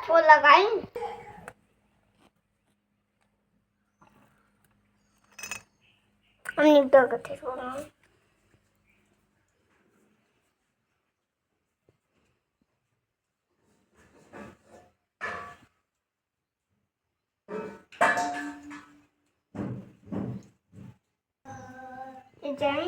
वो लगाई हम निकल गए थे सोना जाए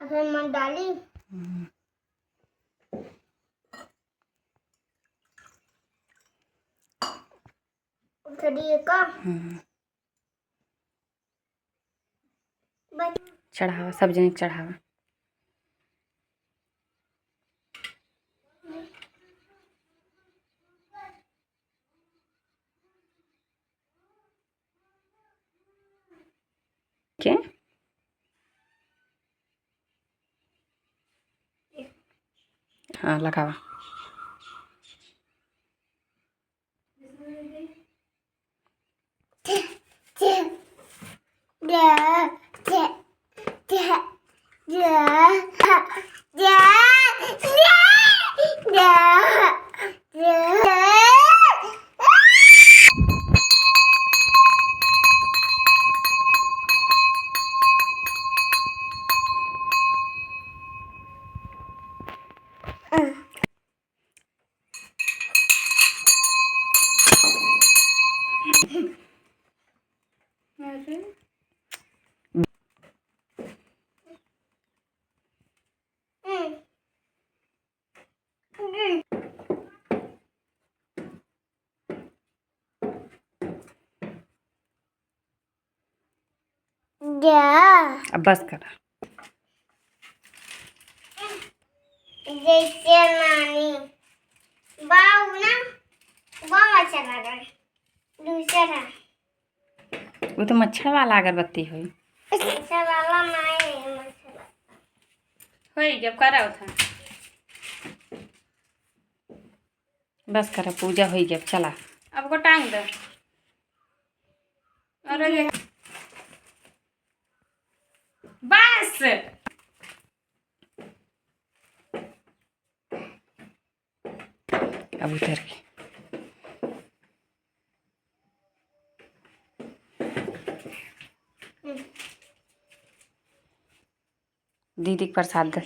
अगर मैं डाली का चढ़ावा सब जने चढ़ावा के हाँ लगावा अब बस कर जैसे नानी बाव ना बहुत अच्छा लगा दूसरा वो तो मच्छर वाला अगरबत्ती हुई अच्छा वाला नहीं मसाला होई जब करा था बस कर पूजा हुई जब चला अब को टांग दे अरे बस अब उतर के दीदी के प्रसाद दे